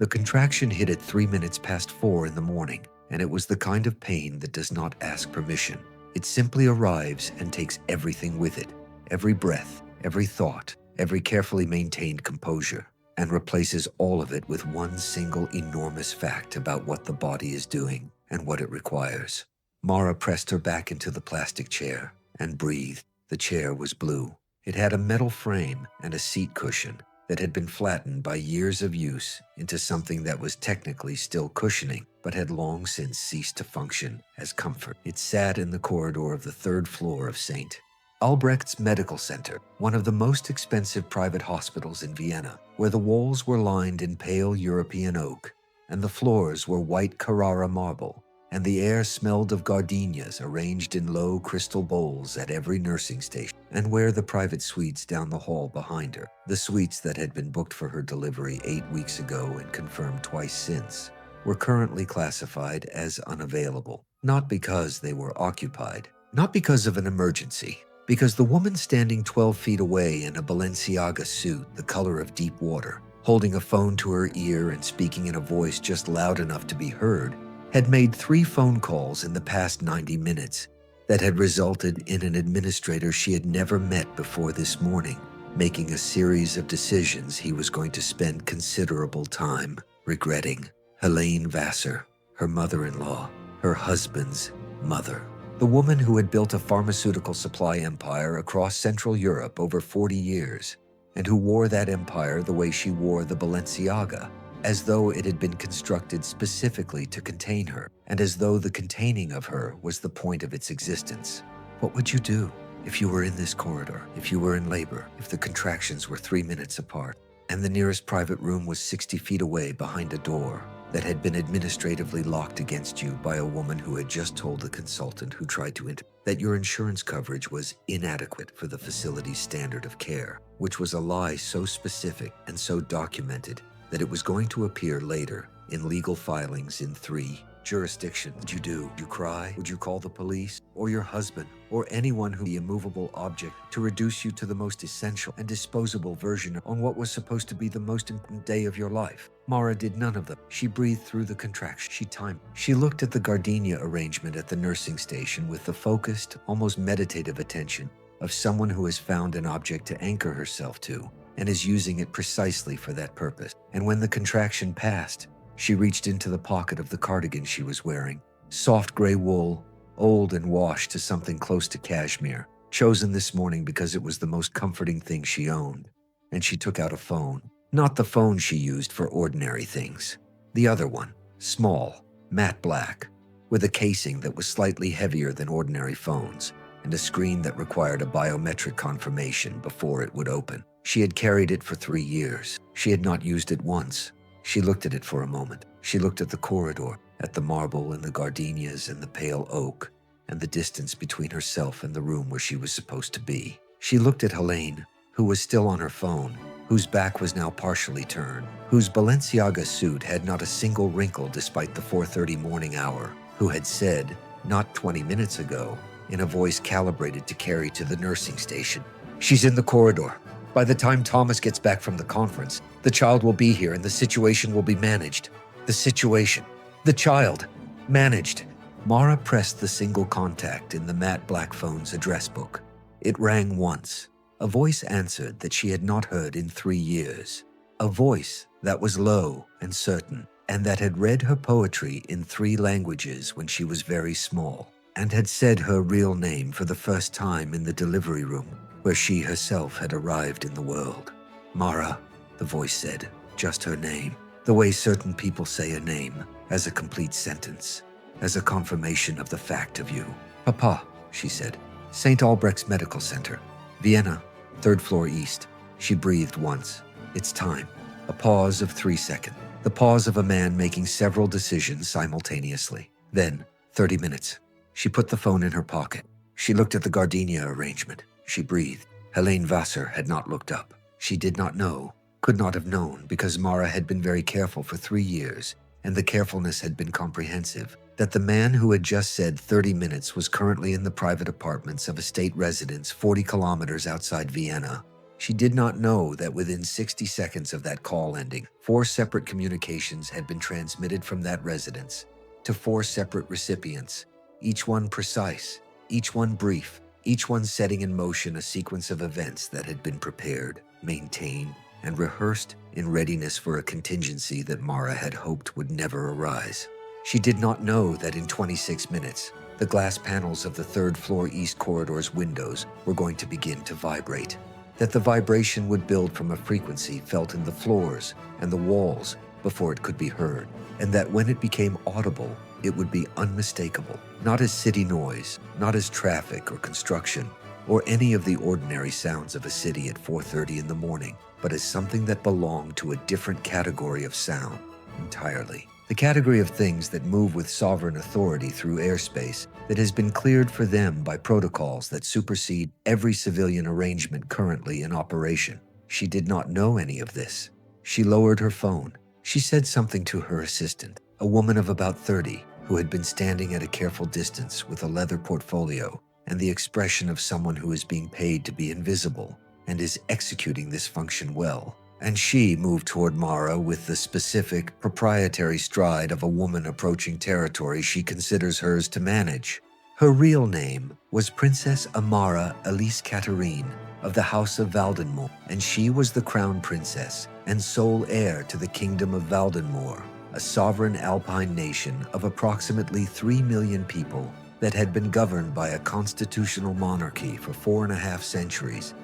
The contraction hit at 3 minutes past 4 in the morning, and it was the kind of pain that does not ask permission. It simply arrives and takes everything with it, every breath, every thought, every carefully maintained composure, and replaces all of it with one single enormous fact about what the body is doing and what it requires. Mara pressed her back into the plastic chair and breathed. The chair was blue. It had a metal frame and a seat cushion that had been flattened by years of use into something that was technically still cushioning, but had long since ceased to function as comfort. It sat in the corridor of the 3rd floor of St. Albrecht's Medical Center, one of the most expensive private hospitals in Vienna, where the walls were lined in pale European oak, and the floors were white Carrara marble, and the air smelled of gardenias arranged in low crystal bowls at every nursing station, and where the private suites down the hall behind her, the suites that had been booked for her delivery 8 weeks ago and confirmed twice since, were currently classified as unavailable. Not because they were occupied, not because of an emergency, because the woman standing 12 feet away in a Balenciaga suit the color of deep water, holding a phone to her ear and speaking in a voice just loud enough to be heard, had made 3 phone calls in the past 90 minutes that had resulted in an administrator she had never met before this morning, making a series of decisions he was going to spend considerable time regretting. Helene Vassar, her mother-in-law, her husband's mother. The woman who had built a pharmaceutical supply empire across Central Europe over 40 years, and who wore that empire the way she wore the Balenciaga, as though it had been constructed specifically to contain her, and as though the containing of her was the point of its existence. What would you do if you were in this corridor, if you were in labor, if the contractions were 3 minutes apart, and the nearest private room was 60 feet away behind a door that had been administratively locked against you by a woman who had just told the consultant who tried to that your insurance coverage was inadequate for the facility's standard of care, which was a lie so specific and so documented that it was going to appear later in legal filings in 3 jurisdictions. What would you do? Would you cry? Would you call the police? Or your husband? Or anyone who the immovable object to reduce you to the most essential and disposable version on what was supposed to be the most important day of your life? Mara did none of them. She breathed through the contraction. She timed. She looked at the gardenia arrangement at the nursing station with the focused, almost meditative attention of someone who has found an object to anchor herself to and is using it precisely for that purpose. And when the contraction passed, she reached into the pocket of the cardigan she was wearing, soft gray wool, old and washed to something close to cashmere, chosen this morning because it was the most comforting thing she owned. And she took out a phone, not the phone she used for ordinary things, the other one, small, matte black, with a casing that was slightly heavier than ordinary phones, and a screen that required a biometric confirmation before it would open. She had carried it for 3 years. She had not used it once. She looked at it for a moment. She looked at the corridor, at the marble and the gardenias and the pale oak, and the distance between herself and the room where she was supposed to be. She looked at Helene, who was still on her phone, whose back was now partially turned, whose Balenciaga suit had not a single wrinkle despite the 4:30 morning hour, who had said, not 20 minutes ago, in a voice calibrated to carry to the nursing station, "She's in the corridor. By the time Thomas gets back from the conference, the child will be here and the situation will be managed." The situation. The child. Managed. Mara pressed the single contact in the matte black phone's address book. It rang once. A voice answered that she had not heard in 3 years. A voice that was low and certain, and that had read her poetry in 3 languages when she was very small, and had said her real name for the first time in the delivery room, where she herself had arrived in the world. "Mara," the voice said, just her name, the way certain people say a name, as a complete sentence, as a confirmation of the fact of you. "Papa," she said. "St. Albrecht's Medical Center, Vienna, 3rd floor east." She breathed once. "It's time." A pause of 3 seconds. The pause of a man making several decisions simultaneously. Then, 30 minutes. She put the phone in her pocket. She looked at the gardenia arrangement. She breathed. Helene Vassar had not looked up. She did not know, could not have known, because Mara had been very careful for 3 years, and the carefulness had been comprehensive, that the man who had just said 30 minutes was currently in the private apartments of a state residence 40 kilometers outside Vienna, She did not know that within 60 seconds of that call ending, 4 separate communications had been transmitted from that residence to 4 separate recipients, each one precise, each one brief, each one setting in motion a sequence of events that had been prepared, maintained, and rehearsed in readiness for a contingency that Mara had hoped would never arise. She did not know that in 26 minutes, the glass panels of the 3rd floor East Corridor's windows were going to begin to vibrate, that the vibration would build from a frequency felt in the floors and the walls before it could be heard, and that when it became audible, it would be unmistakable, not as city noise, not as traffic or construction, or any of the ordinary sounds of a city at 4:30 in the morning, but as something that belonged to a different category of sound entirely. The category of things that move with sovereign authority through airspace that has been cleared for them by protocols that supersede every civilian arrangement currently in operation. She did not know any of this. She lowered her phone. She said something to her assistant, a woman of about 30, who had been standing at a careful distance with a leather portfolio and the expression of someone who is being paid to be invisible and is executing this function well. And she moved toward Mara with the specific, proprietary stride of a woman approaching territory she considers hers to manage. Her real name was Princess Amara Elise Catherine of the House of Valdenmoor, and she was the crown princess and sole heir to the Kingdom of Valdenmoor, a sovereign alpine nation of approximately 3 million people that had been governed by a constitutional monarchy for 4.5 centuries,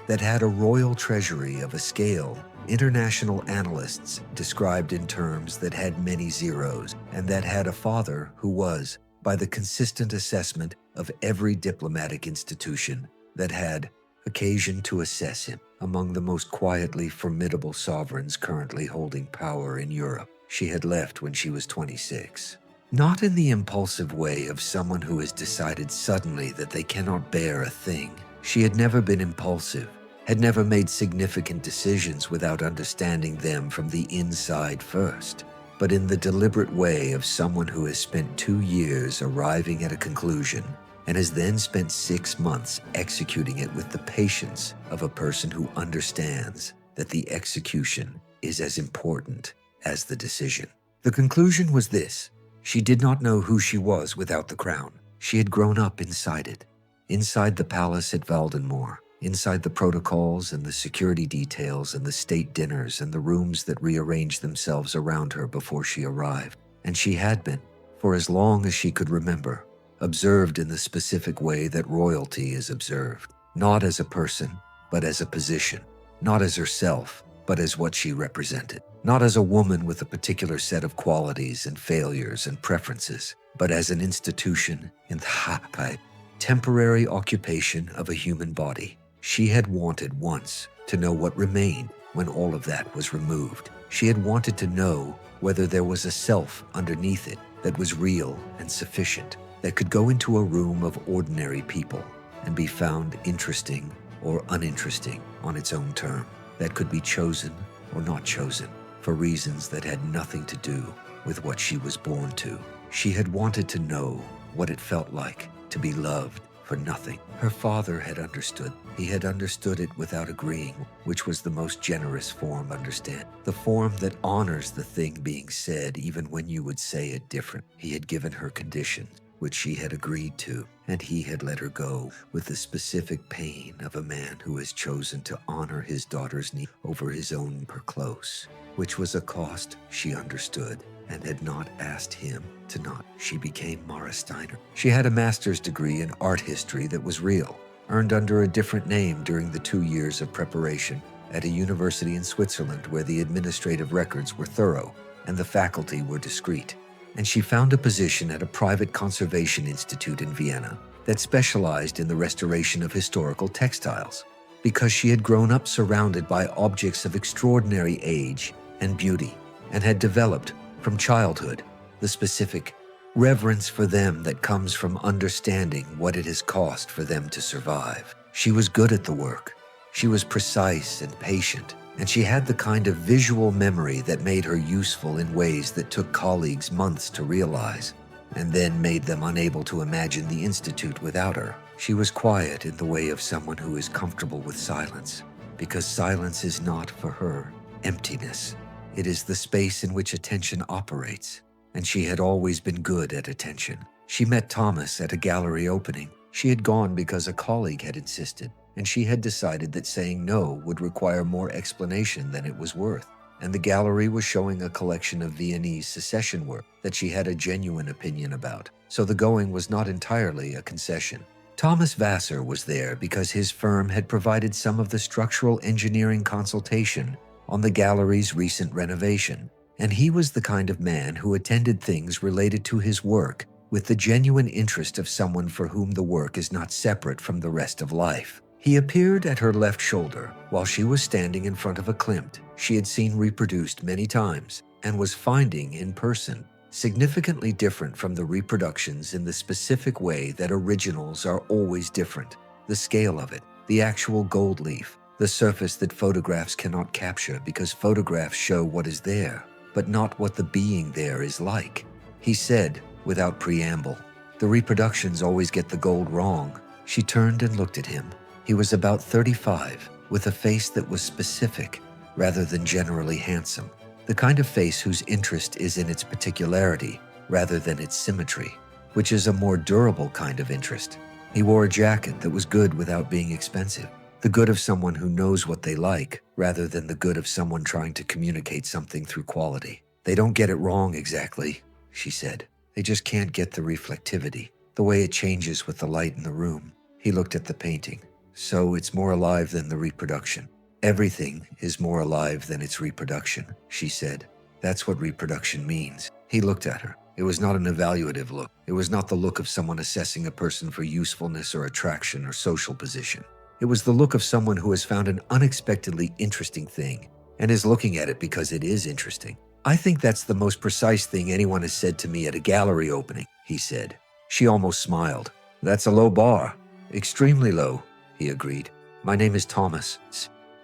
that had a royal treasury of a scale international analysts described in terms that had many zeros, and that had a father who was, by the consistent assessment of every diplomatic institution that had occasion to assess him, among the most quietly formidable sovereigns currently holding power in Europe. She had left when she was 26. Not in the impulsive way of someone who has decided suddenly that they cannot bear a thing. She had never been impulsive, had never made significant decisions without understanding them from the inside first, but in the deliberate way of someone who has spent 2 years arriving at a conclusion and has then spent 6 months executing it with the patience of a person who understands that the execution is as important as the decision. The conclusion was this: she did not know who she was without the crown. She had grown up inside it, inside the palace at Valdenmoor, inside the protocols and the security details and the state dinners and the rooms that rearranged themselves around her before she arrived. And she had been, for as long as she could remember, observed in the specific way that royalty is observed, not as a person, but as a position, not as herself, but as what she represented, not as a woman with a particular set of qualities and failures and preferences, but as an institution in the temporary occupation of a human body. She had wanted once to know what remained when all of that was removed. She had wanted to know whether there was a self underneath it that was real and sufficient, that could go into a room of ordinary people and be found interesting or uninteresting on its own term, that could be chosen or not chosen for reasons that had nothing to do with what she was born to. She had wanted to know what it felt like to be loved for nothing. Her father had understood. He had understood it without agreeing, which was the most generous form understand. The form that honors the thing being said even when you would say it different. He had given her conditions, which she had agreed to, and he had let her go with the specific pain of a man who has chosen to honor his daughter's need over his own per close, which was a cost she understood and had not asked him to not. She became Mara Steiner. She had a master's degree in art history that was real, earned under a different name during the 2 years of preparation at a university in Switzerland where the administrative records were thorough and the faculty were discreet. And she found a position at a private conservation institute in Vienna that specialized in the restoration of historical textiles, because she had grown up surrounded by objects of extraordinary age and beauty and had developed from childhood the specific reverence for them that comes from understanding what it has cost for them to survive. She was good at the work. She was precise and patient, and she had the kind of visual memory that made her useful in ways that took colleagues months to realize, and then made them unable to imagine the institute without her. She was quiet in the way of someone who is comfortable with silence, because silence is not, for her, emptiness. It is the space in which attention operates, and she had always been good at attention. She met Thomas at a gallery opening. She had gone because a colleague had insisted, and she had decided that saying no would require more explanation than it was worth. And the gallery was showing a collection of Viennese secession work that she had a genuine opinion about, so the going was not entirely a concession. Thomas Vassar was there because his firm had provided some of the structural engineering consultation on the gallery's recent renovation, and he was the kind of man who attended things related to his work with the genuine interest of someone for whom the work is not separate from the rest of life. He appeared at her left shoulder while she was standing in front of a Klimt she had seen reproduced many times and was finding in person significantly different from the reproductions in the specific way that originals are always different. The scale of it, the actual gold leaf, the surface that photographs cannot capture because photographs show what is there, but not what the being there is like. He said, without preamble, "The reproductions always get the gold wrong." She turned and looked at him. He was about 35, with a face that was specific rather than generally handsome, the kind of face whose interest is in its particularity rather than its symmetry, which is a more durable kind of interest. He wore a jacket that was good without being expensive, the good of someone who knows what they like rather than the good of someone trying to communicate something through quality. "They don't get it wrong exactly," she said. "They just can't get the reflectivity, the way it changes with the light in the room." He looked at the painting. "So it's more alive than the reproduction." "Everything is more alive than its reproduction," she said. "That's what reproduction means." He looked at her. It was not an evaluative look. It was not the look of someone assessing a person for usefulness or attraction or social position. It was the look of someone who has found an unexpectedly interesting thing and is looking at it because it is interesting. "I think that's the most precise thing anyone has said to me at a gallery opening," he said. She almost smiled. "That's a low bar." "Extremely low," he agreed. "My name is Thomas."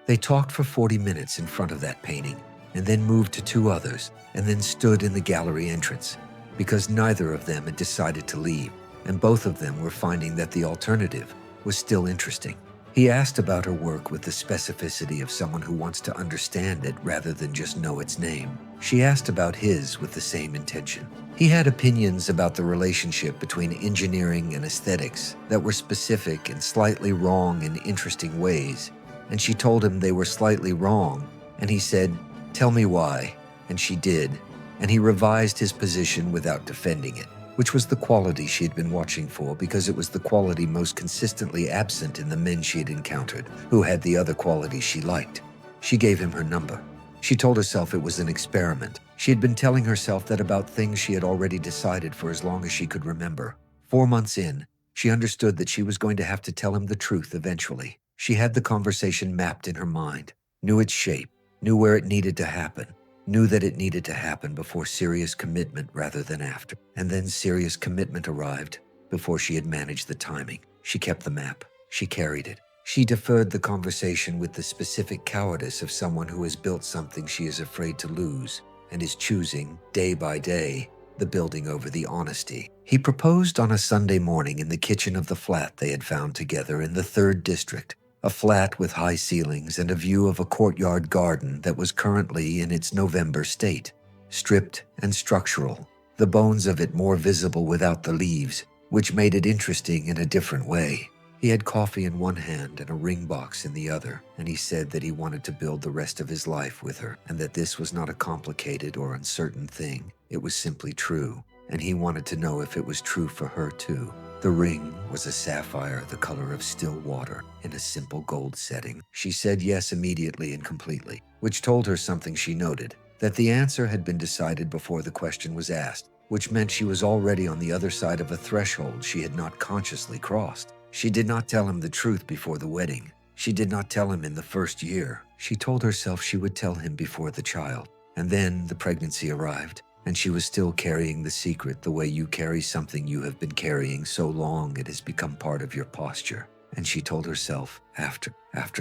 They talked for 40 minutes in front of that painting, and then moved to 2 others, and then stood in the gallery entrance, because neither of them had decided to leave, and both of them were finding that the alternative was still interesting. He asked about her work with the specificity of someone who wants to understand it rather than just know its name. She asked about his with the same intention. He had opinions about the relationship between engineering and aesthetics that were specific and slightly wrong in interesting ways, and she told him they were slightly wrong, and he said, "Tell me why," and she did, and he revised his position without defending it, which was the quality she had been watching for because it was the quality most consistently absent in the men she had encountered who had the other qualities she liked. She gave him her number. She told herself it was an experiment. She had been telling herself that about things she had already decided for as long as she could remember. 4 months in, she understood that she was going to have to tell him the truth eventually. She had the conversation mapped in her mind, knew its shape, knew where it needed to happen, knew that it needed to happen before serious commitment rather than after. And then serious commitment arrived before she had managed the timing. She kept the map. She carried it. She deferred the conversation with the specific cowardice of someone who has built something she is afraid to lose and is choosing, day by day, the building over the honesty. He proposed on a Sunday morning in the kitchen of the flat they had found together in the 3rd District, a flat with high ceilings and a view of a courtyard garden that was currently in its November state, stripped and structural, the bones of it more visible without the leaves, which made it interesting in a different way. He had coffee in one hand and a ring box in the other, and he said that he wanted to build the rest of his life with her, and that this was not a complicated or uncertain thing. It was simply true, and he wanted to know if it was true for her too. The ring was a sapphire the color of still water in a simple gold setting. She said yes immediately and completely, which told her something she noted, that the answer had been decided before the question was asked, which meant she was already on the other side of a threshold she had not consciously crossed. She did not tell him the truth before the wedding. She did not tell him in the first year. She told herself she would tell him before the child. And then the pregnancy arrived, and she was still carrying the secret the way you carry something you have been carrying so long it has become part of your posture. And she told herself, after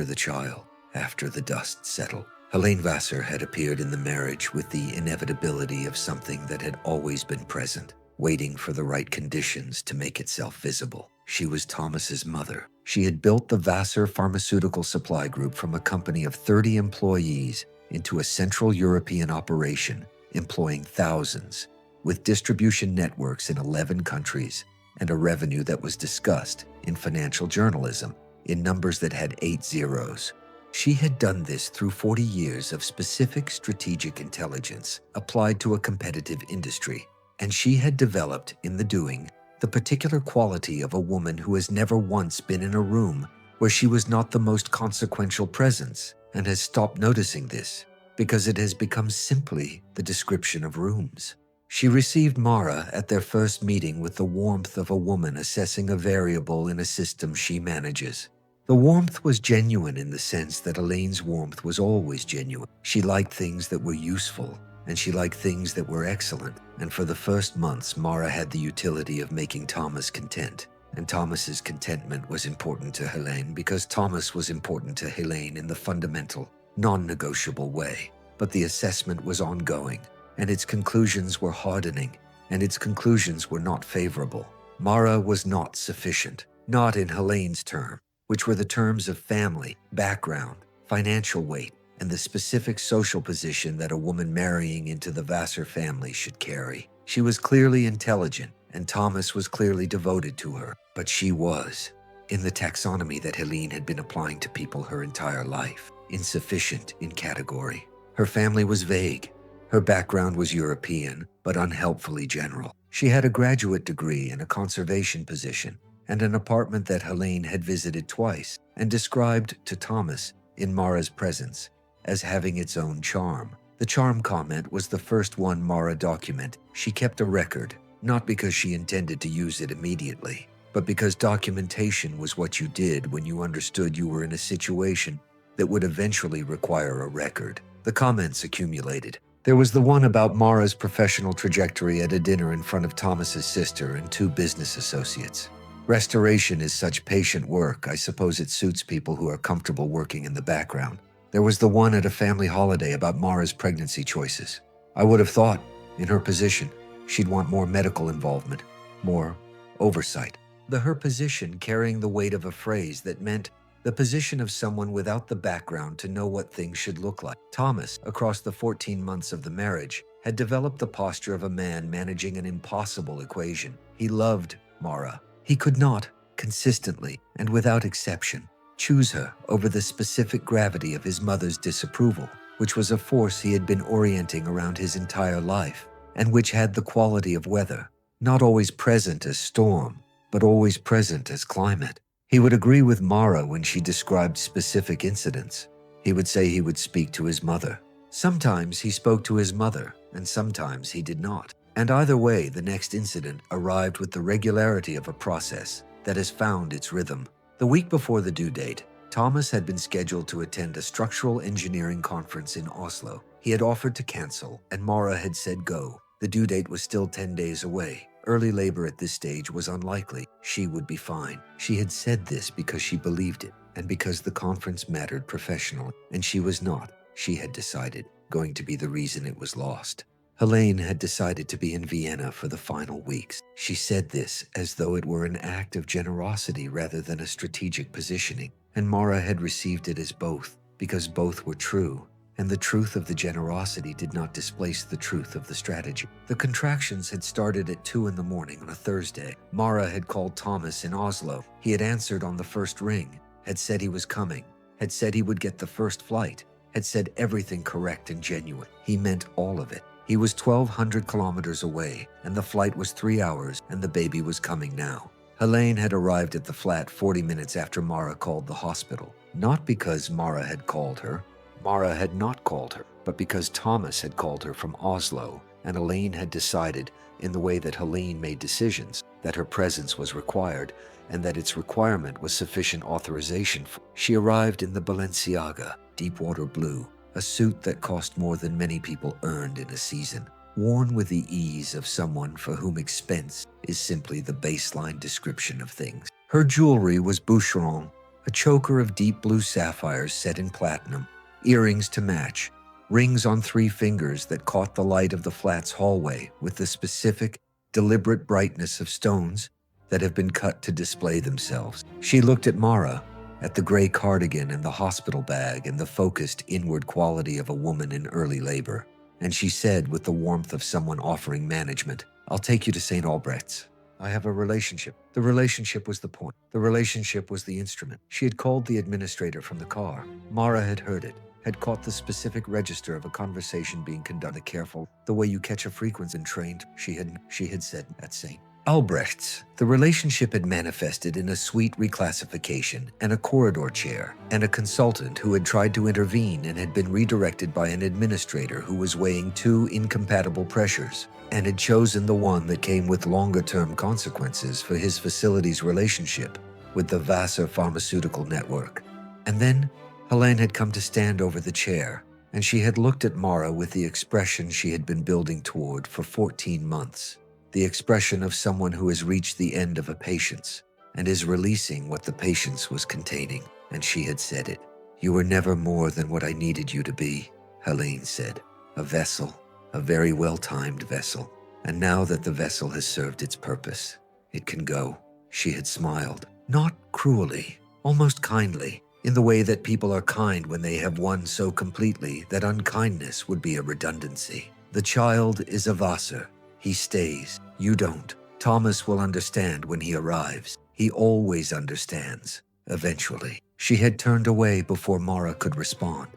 the child, after the dust settled. Helene Vassar had appeared in the marriage with the inevitability of something that had always been present, waiting for the right conditions to make itself visible. She was Thomas's mother. She had built the Vassar Pharmaceutical Supply Group from a company of 30 employees into a Central European operation, employing thousands, with distribution networks in 11 countries, and a revenue that was discussed in financial journalism in numbers that had 8 zeros. She had done this through 40 years of specific strategic intelligence applied to a competitive industry, and she had developed, in the doing, the particular quality of a woman who has never once been in a room where she was not the most consequential presence, and has stopped noticing this because it has become simply the description of rooms. She received Mara at their first meeting with the warmth of a woman assessing a variable in a system she manages. The warmth was genuine in the sense that Elaine's warmth was always genuine. She liked things that were useful, and she liked things that were excellent. And for the first months, Mara had the utility of making Thomas content. And Thomas's contentment was important to Helene because Thomas was important to Helene in the fundamental, non-negotiable way. But the assessment was ongoing, and its conclusions were hardening, and its conclusions were not favorable. Mara was not sufficient, not in Helene's term, which were the terms of family, background, financial weight, and the specific social position that a woman marrying into the Vassar family should carry. She was clearly intelligent, and Thomas was clearly devoted to her, but she was, in the taxonomy that Helene had been applying to people her entire life, insufficient in category. Her family was vague. Her background was European, but unhelpfully general. She had a graduate degree and a conservation position, and an apartment that Helene had visited twice and described to Thomas in Mara's presence as having its own charm. The charm comment was the first one Mara documented. She kept a record, not because she intended to use it immediately, but because documentation was what you did when you understood you were in a situation that would eventually require a record. The comments accumulated. There was the one about Mara's professional trajectory at a dinner in front of Thomas's sister and 2 business associates. Restoration is such patient work, I suppose it suits people who are comfortable working in the background. There was the one at a family holiday about Mara's pregnancy choices. I would have thought, in her position, she'd want more medical involvement, more oversight. Her position carrying the weight of a phrase that meant the position of someone without the background to know what things should look like. Thomas, across the 14 months of the marriage, had developed the posture of a man managing an impossible equation. He loved Mara. He could not, consistently and without exception, choose her over the specific gravity of his mother's disapproval, which was a force he had been orienting around his entire life, and which had the quality of weather, not always present as storm, but always present as climate. He would agree with Mara when she described specific incidents. He would say he would speak to his mother. Sometimes he spoke to his mother, and sometimes he did not. And either way, the next incident arrived with the regularity of a process that has found its rhythm. The week before the due date, Thomas had been scheduled to attend a structural engineering conference in Oslo. He had offered to cancel, and Mara had said go. The due date was still 10 days away. Early labor at this stage was unlikely. She would be fine. She had said this because she believed it, and because the conference mattered professionally, and she was not, she had decided, going to be the reason it was lost. Helene had decided to be in Vienna for the final weeks. She said this as though it were an act of generosity rather than a strategic positioning, and Mara had received it as both, because both were true, and the truth of the generosity did not displace the truth of the strategy. The contractions had started at 2 a.m. on a Thursday. Mara had called Thomas in Oslo. He had answered on the first ring, had said he was coming, had said he would get the first flight, had said everything correct and genuine. He meant all of it. He was 1,200 kilometers away, and the flight was 3 hours, and the baby was coming now. Helene had arrived at the flat 40 minutes after Mara called the hospital. Not because Mara had called her. Mara had not called her, but because Thomas had called her from Oslo, and Helene had decided, in the way that Helene made decisions, that her presence was required, and that its requirement was sufficient authorization for. She arrived in the Balenciaga, Deepwater Blue, a suit that cost more than many people earned in a season, worn with the ease of someone for whom expense is simply the baseline description of things. Her jewelry was Boucheron, a choker of deep blue sapphires set in platinum, earrings to match, rings on 3 fingers that caught the light of the flat's hallway with the specific, deliberate brightness of stones, that have been cut to display themselves. She looked at Mara, at the gray cardigan and the hospital bag and the focused inward quality of a woman in early labor, and she said with the warmth of someone offering management, "I'll take you to St. Albrecht's. I have a relationship." The relationship was the point. The relationship was the instrument. She had called the administrator from the car. Mara had heard it, had caught the specific register of a conversation being conducted. Careful, the way you catch a frequency and trained, she had said at St. Albrecht's. The relationship had manifested in a suite reclassification and a corridor chair, and a consultant who had tried to intervene and had been redirected by an administrator who was weighing two incompatible pressures, and had chosen the one that came with longer-term consequences for his facility's relationship with the Vassar Pharmaceutical Network. And then Helene had come to stand over the chair, and she had looked at Mara with the expression she had been building toward for 14 months. The expression of someone who has reached the end of a patience and is releasing what the patience was containing, and she had said it. "You were never more than what I needed you to be," Helene said. "A vessel, a very well-timed vessel. And now that the vessel has served its purpose, it can go." She had smiled, not cruelly, almost kindly, in the way that people are kind when they have won so completely that unkindness would be a redundancy. "The child is a Vassar. He stays. You don't. Thomas will understand when he arrives. He always understands. Eventually." She had turned away before Mara could respond,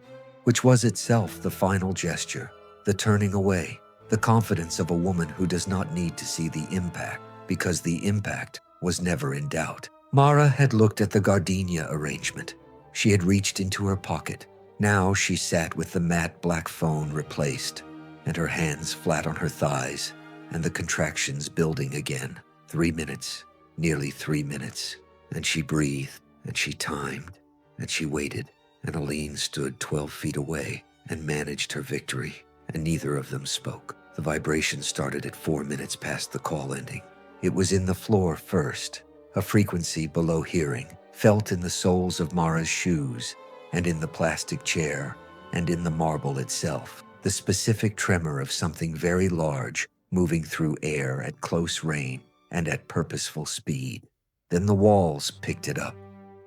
which was itself the final gesture, the turning away, the confidence of a woman who does not need to see the impact, because the impact was never in doubt. Mara had looked at the gardenia arrangement. She had reached into her pocket. Now she sat with the matte black phone replaced, and her hands flat on her thighs, and the contractions building again. 3 minutes, nearly 3 minutes, and she breathed, and she timed, and she waited, and Aline stood 12 feet away and managed her victory, and neither of them spoke. The vibration started at 4 minutes past the call ending. It was in the floor first, a frequency below hearing, felt in the soles of Mara's shoes, and in the plastic chair, and in the marble itself, the specific tremor of something very large moving through air at close range and at purposeful speed. Then the walls picked it up.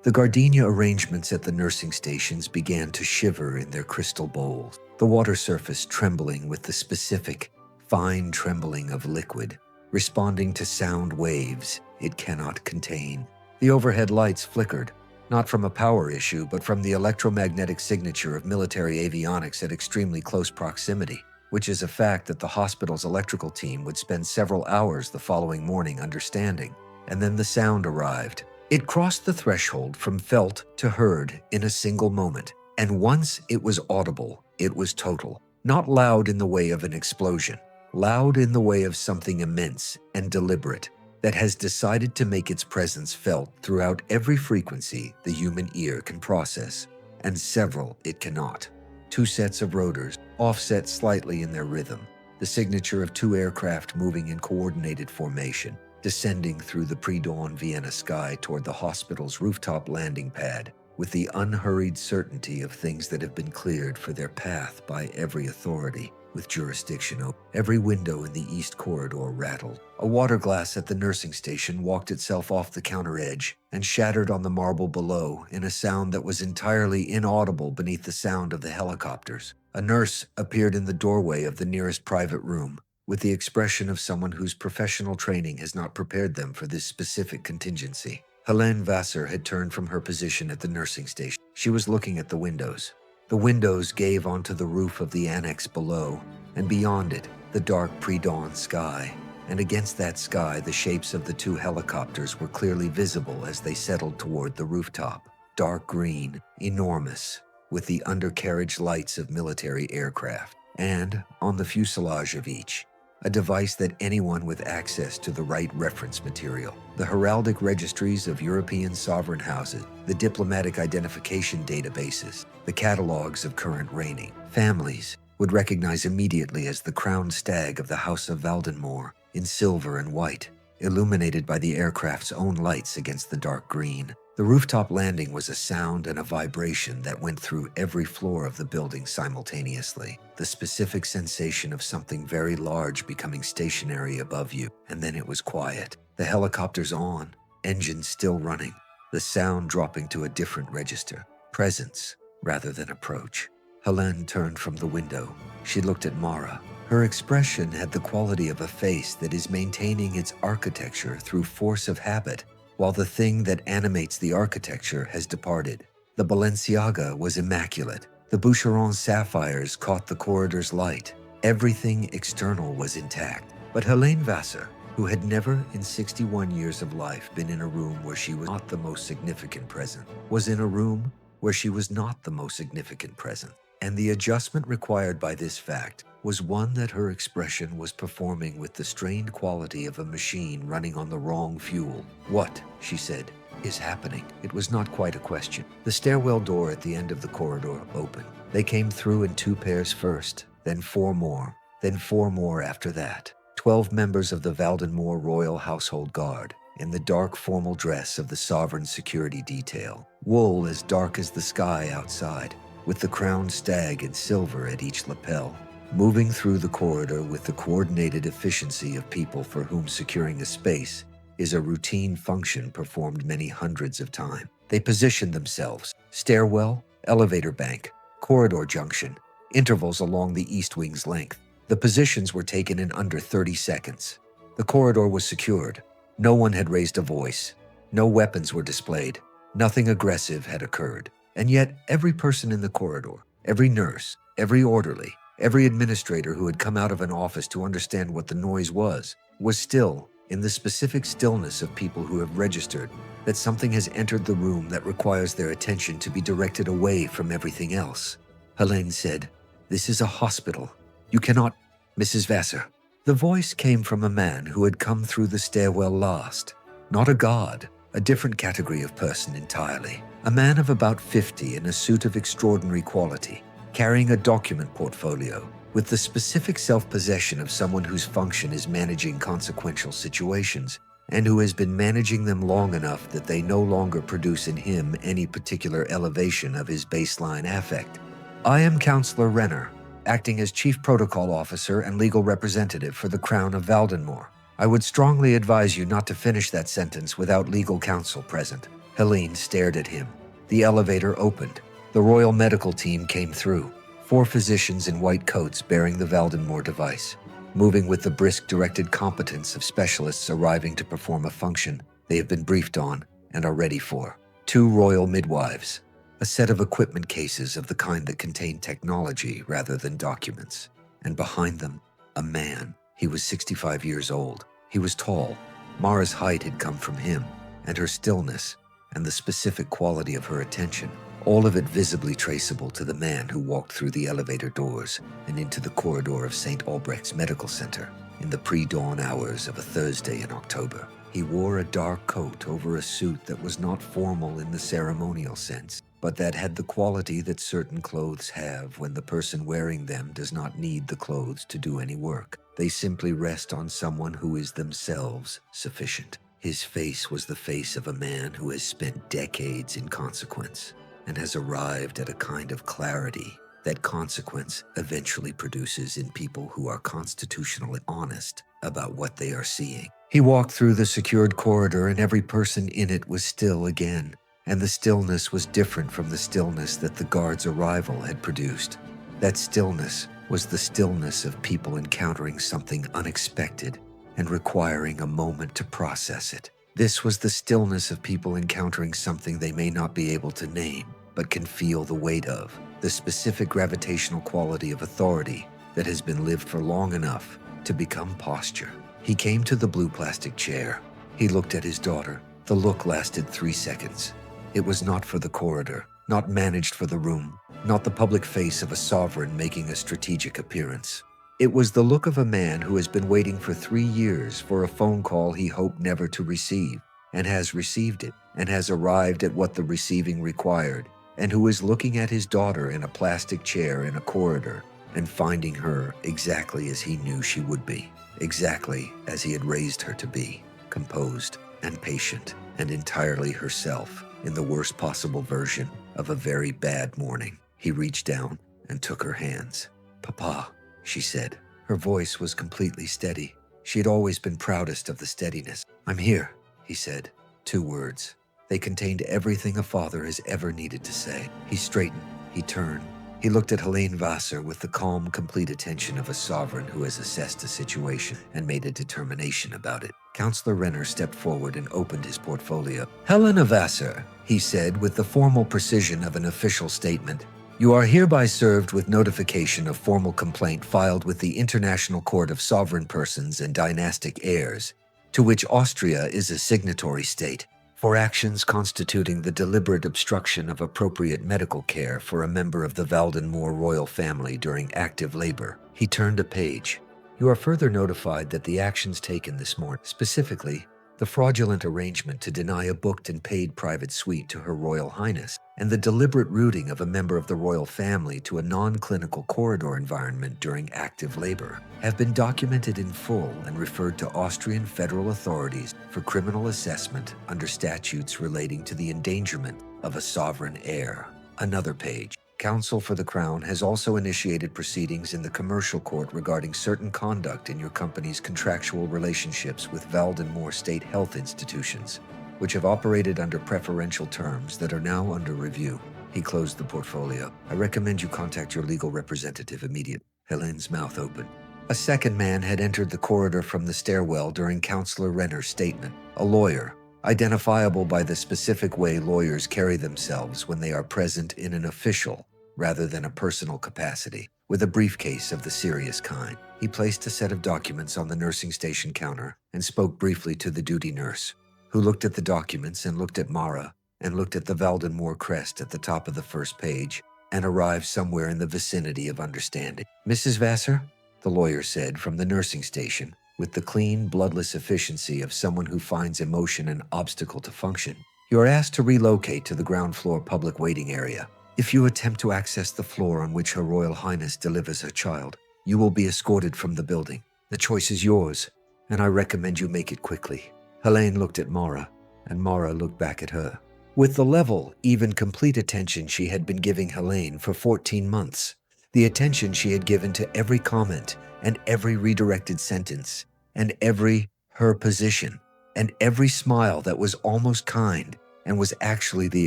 The gardenia arrangements at the nursing stations began to shiver in their crystal bowls, the water surface trembling with the specific, fine trembling of liquid, responding to sound waves it cannot contain. The overhead lights flickered, not from a power issue, but from the electromagnetic signature of military avionics at extremely close proximity, which is a fact that the hospital's electrical team would spend several hours the following morning understanding. And then the sound arrived. It crossed the threshold from felt to heard in a single moment, and once it was audible, it was total. Not loud in the way of an explosion, loud in the way of something immense and deliberate that has decided to make its presence felt throughout every frequency the human ear can process, and several it cannot. 2 sets of rotors, offset slightly in their rhythm, the signature of 2 aircraft moving in coordinated formation, descending through the pre-dawn Vienna sky toward the hospital's rooftop landing pad, with the unhurried certainty of things that have been cleared for their path by every authority with jurisdiction open. Every window in the east corridor rattled. A water glass at the nursing station walked itself off the counter edge and shattered on the marble below in a sound that was entirely inaudible beneath the sound of the helicopters. A nurse appeared in the doorway of the nearest private room, with the expression of someone whose professional training has not prepared them for this specific contingency. Helene Vassar had turned from her position at the nursing station. She was looking at the windows. The windows gave onto the roof of the annex below, and beyond it, the dark pre-dawn sky. And against that sky, the shapes of the 2 helicopters were clearly visible as they settled toward the rooftop. Dark green, enormous, with the undercarriage lights of military aircraft. And, on the fuselage of each, a device that anyone with access to the right reference material, the heraldic registries of European sovereign houses, the diplomatic identification databases, the catalogs of current reigning families, would recognize immediately as the crowned stag of the House of Valdenmore, in silver and white, illuminated by the aircraft's own lights against the dark green. The rooftop landing was a sound and a vibration that went through every floor of the building simultaneously. The specific sensation of something very large becoming stationary above you, and then it was quiet. The helicopter's on, engines still running, the sound dropping to a different register. Presence rather than approach. Helene turned from the window. She looked at Mara. Her expression had the quality of a face that is maintaining its architecture through force of habit, while the thing that animates the architecture has departed. The Balenciaga was immaculate. The Boucheron sapphires caught the corridor's light. Everything external was intact. But Helene Vassar, who had never in 61 years of life been in a room where she was not the most significant present, was in a room where she was not the most significant present. And the adjustment required by this fact was one that her expression was performing with the strained quality of a machine running on the wrong fuel. "What," she said, "is happening?" It was not quite a question. The stairwell door at the end of the corridor opened. They came through in 2 pairs first, then 4 more, then 4 more after that. 12 members of the Valdenmoor Royal Household Guard, in the dark formal dress of the sovereign security detail, wool as dark as the sky outside, with the crowned stag in silver at each lapel, moving through the corridor with the coordinated efficiency of people for whom securing a space is a routine function performed many hundreds of times. They positioned themselves: stairwell, elevator bank, corridor junction, intervals along the east wing's length. The positions were taken in under 30 seconds. The corridor was secured. No one had raised a voice. No weapons were displayed. Nothing aggressive had occurred. And yet, every person in the corridor, every nurse, every orderly, every administrator who had come out of an office to understand what the noise was still in the specific stillness of people who have registered that something has entered the room that requires their attention to be directed away from everything else. Helene said, "This is a hospital. You cannot, Mrs. Vassar." The voice came from a man who had come through the stairwell last. Not a guard, a different category of person entirely. A man of about 50 in a suit of extraordinary quality, carrying a document portfolio, with the specific self-possession of someone whose function is managing consequential situations, and who has been managing them long enough that they no longer produce in him any particular elevation of his baseline affect. "I am Counselor Renner, acting as Chief Protocol Officer and Legal Representative for the Crown of Valdenmoor. I would strongly advise you not to finish that sentence without legal counsel present." Helene stared at him. The elevator opened. The Royal Medical Team came through. 4 physicians in white coats bearing the Valdenmoor device, moving with the brisk directed competence of specialists arriving to perform a function they have been briefed on and are ready for. 2 royal midwives. A set of equipment cases of the kind that contain technology rather than documents. And behind them, a man. He was 65 years old. He was tall. Mara's height had come from him, and her stillness, and the specific quality of her attention, all of it visibly traceable to the man who walked through the elevator doors and into the corridor of St. Albrecht's Medical Center in the pre-dawn hours of a Thursday in October. He wore a dark coat over a suit that was not formal in the ceremonial sense, but that had the quality that certain clothes have when the person wearing them does not need the clothes to do any work. They simply rest on someone who is themselves sufficient. His face was the face of a man who has spent decades in consequence and has arrived at a kind of clarity that consequence eventually produces in people who are constitutionally honest about what they are seeing. He walked through the secured corridor and every person in it was still again, and the stillness was different from the stillness that the guard's arrival had produced. That stillness was the stillness of people encountering something unexpected and requiring a moment to process it. This was the stillness of people encountering something they may not be able to name, but can feel the weight of, the specific gravitational quality of authority that has been lived for long enough to become posture. He came to the blue plastic chair. He looked at his daughter. The look lasted 3 seconds. It was not for the corridor, not managed for the room, not the public face of a sovereign making a strategic appearance. It was the look of a man who has been waiting for 3 years for a phone call he hoped never to receive, and has received it, and has arrived at what the receiving required, and who is looking at his daughter in a plastic chair in a corridor, and finding her exactly as he knew she would be, exactly as he had raised her to be, composed and patient, and entirely herself, in the worst possible version of a very bad morning. He reached down and took her hands. "Papa," she said. Her voice was completely steady. She had always been proudest of the steadiness. "I'm here," he said. 2 words. They contained everything a father has ever needed to say. He straightened. He turned. He looked at Helene Vassar with the calm, complete attention of a sovereign who has assessed a situation and made a determination about it. Counselor Renner stepped forward and opened his portfolio. "Helena Vassar," he said with the formal precision of an official statement, "you are hereby served with notification of formal complaint filed with the International Court of Sovereign Persons and Dynastic Heirs, to which Austria is a signatory state, for actions constituting the deliberate obstruction of appropriate medical care for a member of the Valdenmoor royal family during active labor." He turned a page. "You are further notified that the actions taken this morning, specifically the fraudulent arrangement to deny a booked and paid private suite to Her Royal Highness, and the deliberate routing of a member of the royal family to a non-clinical corridor environment during active labor, have been documented in full and referred to Austrian federal authorities for criminal assessment under statutes relating to the endangerment of a sovereign heir." Another page. "Counsel for the Crown has also initiated proceedings in the commercial court regarding certain conduct in your company's contractual relationships with Valdenmoor State Health Institutions, which have operated under preferential terms that are now under review." He closed the portfolio. "I recommend you contact your legal representative immediately." Helene's mouth opened. A second man had entered the corridor from the stairwell during Counselor Renner's statement. A lawyer, identifiable by the specific way lawyers carry themselves when they are present in an official rather than a personal capacity, with a briefcase of the serious kind. He placed a set of documents on the nursing station counter and spoke briefly to the duty nurse, who looked at the documents and looked at Mara and looked at the Valdenmoor crest at the top of the first page and arrived somewhere in the vicinity of understanding. "Mrs. Vassar," the lawyer said from the nursing station, with the clean, bloodless efficiency of someone who finds emotion an obstacle to function, "you are asked to relocate to the ground floor public waiting area. If you attempt to access the floor on which Her Royal Highness delivers her child, you will be escorted from the building. The choice is yours, and I recommend you make it quickly." Helene looked at Mara, and Mara looked back at her. With the level, even complete attention she had been giving Helene for 14 months, the attention she had given to every comment and every redirected sentence, and every her position, and every smile that was almost kind and was actually the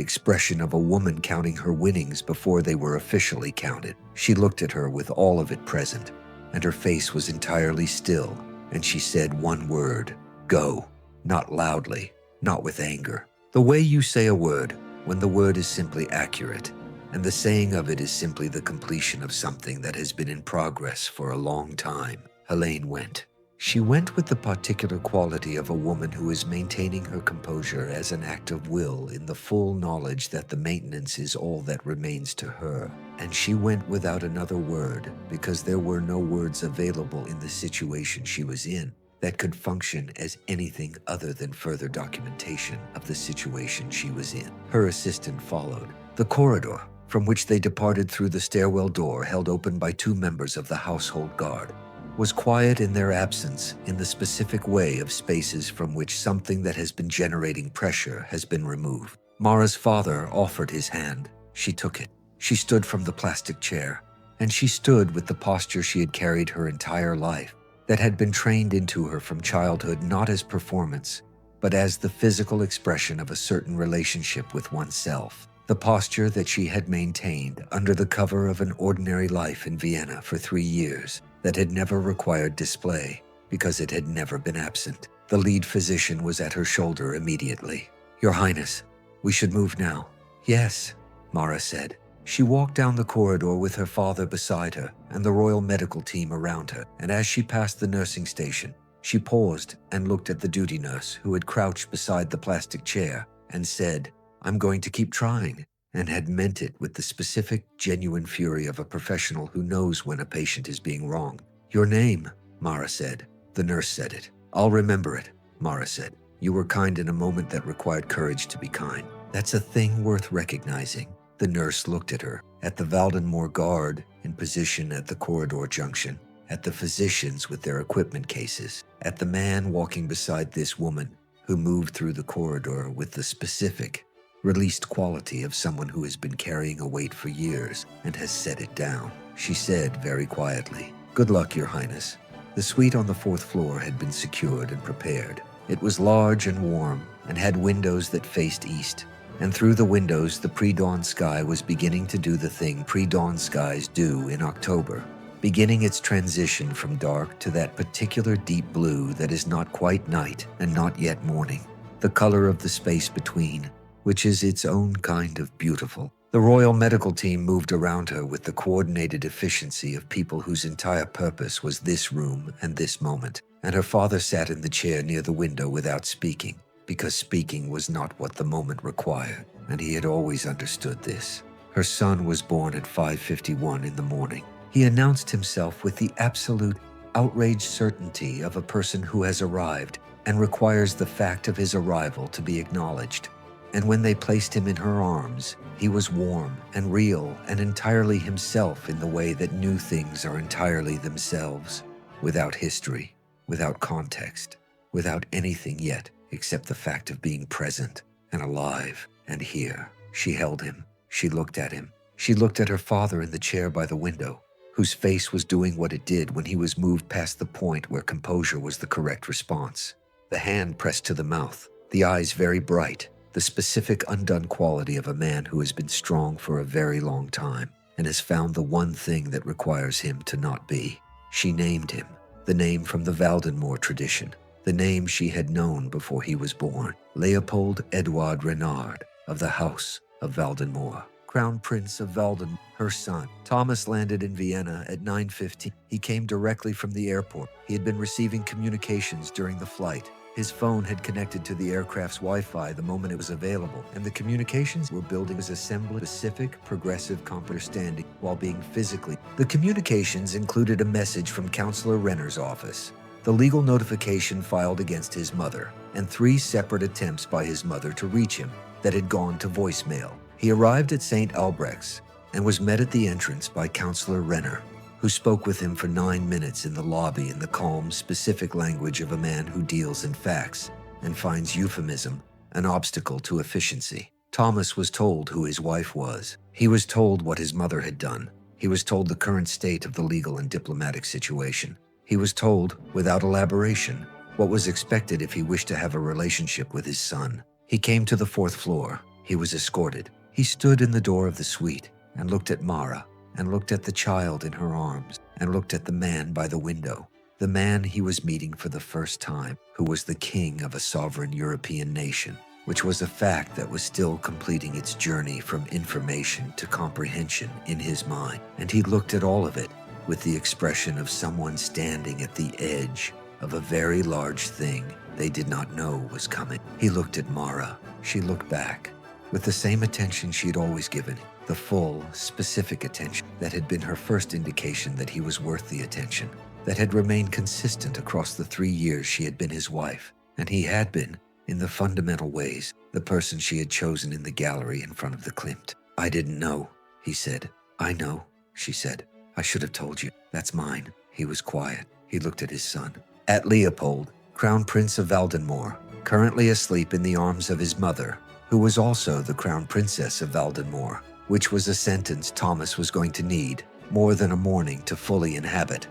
expression of a woman counting her winnings before they were officially counted. She looked at her with all of it present, and her face was entirely still, and she said one word, "Go," not loudly, not with anger. The way you say a word when the word is simply accurate, and the saying of it is simply the completion of something that has been in progress for a long time. Helene went. She went with the particular quality of a woman who is maintaining her composure as an act of will in the full knowledge that the maintenance is all that remains to her. And she went without another word because there were no words available in the situation she was in that could function as anything other than further documentation of the situation she was in. Her assistant followed. The corridor, from which they departed through the stairwell door held open by 2 members of the household guard, was quiet in their absence in the specific way of spaces from which something that has been generating pressure has been removed. Mara's father offered his hand. She took it. She stood from the plastic chair, and she stood with the posture she had carried her entire life, that had been trained into her from childhood not as performance, but as the physical expression of a certain relationship with oneself. The posture that she had maintained under the cover of an ordinary life in Vienna for 3 years, that had never required display because it had never been absent. The lead physician was at her shoulder immediately. "Your Highness, we should move now." "Yes," Mara said. She walked down the corridor with her father beside her and the royal medical team around her, and as she passed the nursing station, she paused and looked at the duty nurse who had crouched beside the plastic chair and said, "I'm going to keep trying," and had meant it with the specific, genuine fury of a professional who knows when a patient is being wronged. "Your name," Mara said. The nurse said it. "I'll remember it," Mara said. "You were kind in a moment that required courage to be kind. That's a thing worth recognizing." The nurse looked at her, at the Valdenmoor guard in position at the corridor junction, at the physicians with their equipment cases, at the man walking beside this woman who moved through the corridor with the specific, released quality of someone who has been carrying a weight for years and has set it down. She said very quietly, "Good luck, Your Highness." The suite on the 4th floor had been secured and prepared. It was large and warm and had windows that faced east. And through the windows, the pre-dawn sky was beginning to do the thing pre-dawn skies do in October, beginning its transition from dark to that particular deep blue that is not quite night and not yet morning, the color of the space between, which is its own kind of beautiful. The royal medical team moved around her with the coordinated efficiency of people whose entire purpose was this room and this moment, and her father sat in the chair near the window without speaking, because speaking was not what the moment required, and he had always understood this. Her son was born at 5:51 in the morning. He announced himself with the absolute, outraged certainty of a person who has arrived and requires the fact of his arrival to be acknowledged. And when they placed him in her arms, he was warm and real and entirely himself in the way that new things are entirely themselves, without history, without context, without anything yet except the fact of being present and alive and here. She held him. She looked at him. She looked at her father in the chair by the window, whose face was doing what it did when he was moved past the point where composure was the correct response. The hand pressed to the mouth, the eyes very bright, the specific undone quality of a man who has been strong for a very long time and has found the one thing that requires him to not be. She named him, the name from the Valdenmoor tradition, the name she had known before he was born, Leopold Edouard Renard of the House of Valdenmoor, Crown Prince of Valden, her son. Thomas landed in Vienna at 9:15. He came directly from the airport. He had been receiving communications during the flight. His phone had connected to the aircraft's Wi-Fi the moment it was available, and the communications were building his assembly specific, progressive understanding while being physically. The communications included a message from Councillor Renner's office, the legal notification filed against his mother, and 3 separate attempts by his mother to reach him that had gone to voicemail. He arrived at St. Albrecht's and was met at the entrance by Councillor Renner, who spoke with him for 9 minutes in the lobby in the calm, specific language of a man who deals in facts and finds euphemism an obstacle to efficiency. Thomas was told who his wife was. He was told what his mother had done. He was told the current state of the legal and diplomatic situation. He was told, without elaboration, what was expected if he wished to have a relationship with his son. He came to the 4th floor. He was escorted. He stood in the door of the suite and looked at Mara, and looked at the child in her arms, and looked at the man by the window, the man he was meeting for the first time, who was the king of a sovereign European nation, which was a fact that was still completing its journey from information to comprehension in his mind. And he looked at all of it with the expression of someone standing at the edge of a very large thing they did not know was coming. He looked at Mara. She looked back with the same attention she had always given him. The full, specific attention that had been her first indication that he was worth the attention, that had remained consistent across the 3 years she had been his wife, and he had been, in the fundamental ways, the person she had chosen in the gallery in front of the Klimt. "I didn't know," he said. "I know," she said. "I should have told you. That's mine." He was quiet. He looked at his son. At Leopold, Crown Prince of Valdenmoor, currently asleep in the arms of his mother, who was also the Crown Princess of Valdenmoor, which was a sentence Thomas was going to need more than a morning to fully inhabit.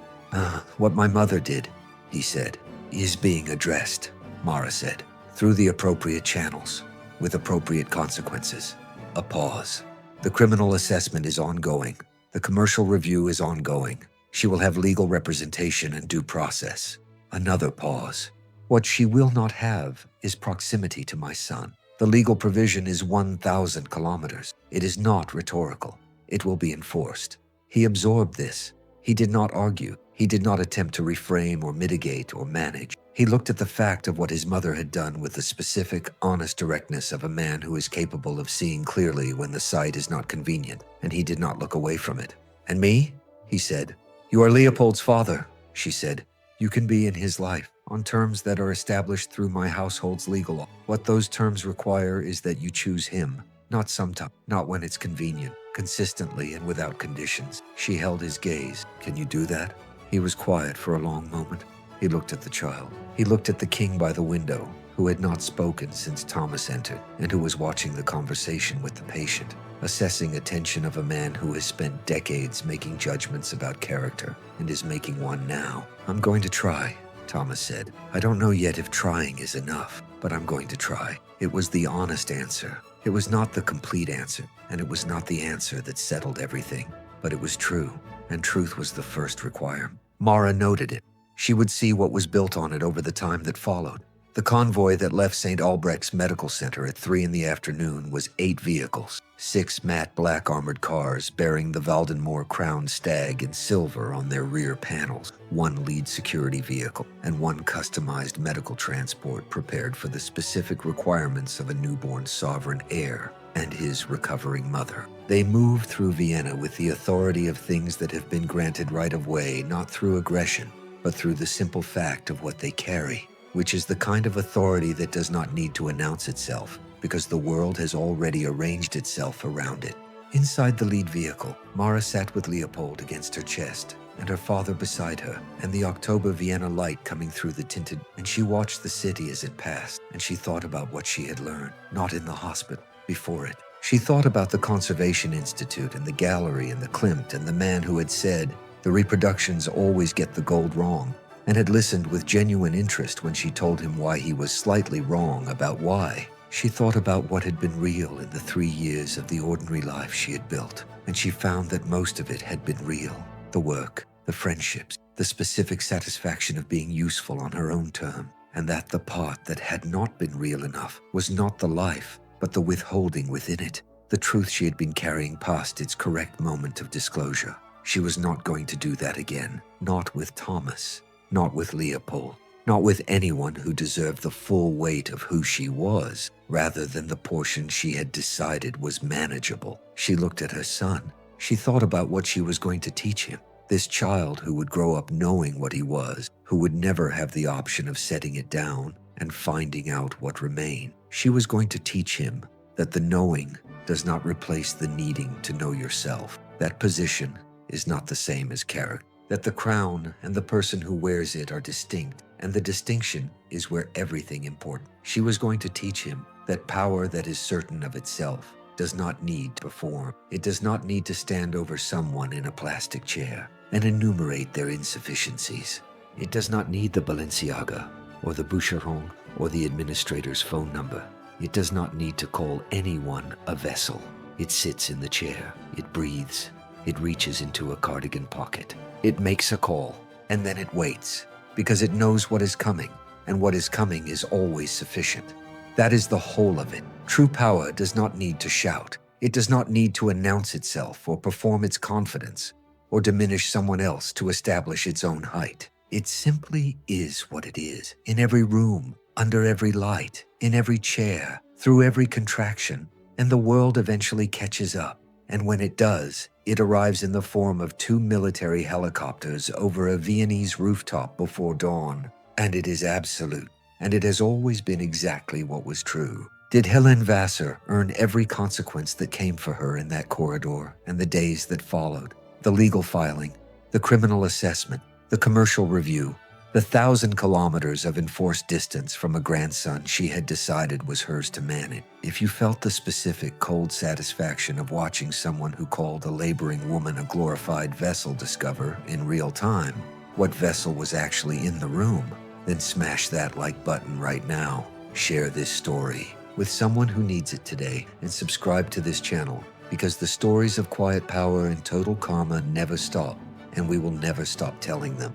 What my mother did," he said, "is being addressed," Mara said, "through the appropriate channels, with appropriate consequences." A pause. "The criminal assessment is ongoing. The commercial review is ongoing. She will have legal representation and due process." Another pause. "What she will not have is proximity to my son. The legal provision is 1,000 kilometers. It is not rhetorical. It will be enforced." He absorbed this. He did not argue. He did not attempt to reframe or mitigate or manage. He looked at the fact of what his mother had done with the specific, honest directness of a man who is capable of seeing clearly when the sight is not convenient, and he did not look away from it. "And me?" he said. "You are Leopold's father," she said. "You can be in his life on terms that are established through my household's legal law. What those terms require is that you choose him, not sometime, not when it's convenient, consistently and without conditions." She held his gaze. "Can you do that?" He was quiet for a long moment. He looked at the child. He looked at the king by the window, who had not spoken since Thomas entered, and who was watching the conversation with the patient, assessing attention of a man who has spent decades making judgments about character and is making one now. "I'm going to try," Thomas said. "I don't know yet if trying is enough, but I'm going to try." It was the honest answer. It was not the complete answer, and it was not the answer that settled everything, but it was true, and truth was the first requirement. Mara noted it. She would see what was built on it over the time that followed. The convoy that left St. Albrecht's Medical Center at 3 in the afternoon was 8 vehicles, 6 matte black armored cars bearing the Valdenmoor Crown Stag in silver on their rear panels, 1 lead security vehicle, and 1 customized medical transport prepared for the specific requirements of a newborn sovereign heir and his recovering mother. They moved through Vienna with the authority of things that have been granted right of way, not through aggression, but through the simple fact of what they carry, which is the kind of authority that does not need to announce itself, because the world has already arranged itself around it. Inside the lead vehicle, Mara sat with Leopold against her chest, and her father beside her, and the October Vienna light coming through the tinted, and she watched the city as it passed, and she thought about what she had learned, not in the hospital, before it. She thought about the Conservation Institute and the gallery and the Klimt and the man who had said, "The reproductions always get the gold wrong," and had listened with genuine interest when she told him why he was slightly wrong about why. She thought about what had been real in the 3 years of the ordinary life she had built, and she found that most of it had been real. The work, the friendships, the specific satisfaction of being useful on her own term, and that the part that had not been real enough was not the life, but the withholding within it, the truth she had been carrying past its correct moment of disclosure. She was not going to do that again, not with Thomas. Not with Leopold, not with anyone who deserved the full weight of who she was, rather than the portion she had decided was manageable. She looked at her son. She thought about what she was going to teach him, this child who would grow up knowing what he was, who would never have the option of setting it down and finding out what remained. She was going to teach him that the knowing does not replace the needing to know yourself. That position is not the same as character. That the crown and the person who wears it are distinct, and the distinction is where everything important. She was going to teach him that power that is certain of itself does not need to perform. It does not need to stand over someone in a plastic chair and enumerate their insufficiencies. It does not need the Balenciaga or the Boucheron or the administrator's phone number. It does not need to call anyone a vessel. It sits in the chair. It breathes. It reaches into a cardigan pocket. It makes a call, and then it waits, because it knows what is coming, and what is coming is always sufficient. That is the whole of it. True power does not need to shout. It does not need to announce itself or perform its confidence, or diminish someone else to establish its own height. It simply is what it is, in every room, under every light, in every chair, through every contraction, and the world eventually catches up. And when it does, it arrives in the form of 2 military helicopters over a Viennese rooftop before dawn. And it is absolute. And it has always been exactly what was true. Did Helen Vassar earn every consequence that came for her in that corridor and the days that followed? The legal filing, the criminal assessment, the commercial review, the 1,000 kilometers of enforced distance from a grandson she had decided was hers to manage. If you felt the specific cold satisfaction of watching someone who called a laboring woman a glorified vessel discover in real time what vessel was actually in the room, then smash that like button right now. Share this story with someone who needs it today, and subscribe to this channel, because the stories of quiet power and total karma never stop, and we will never stop telling them.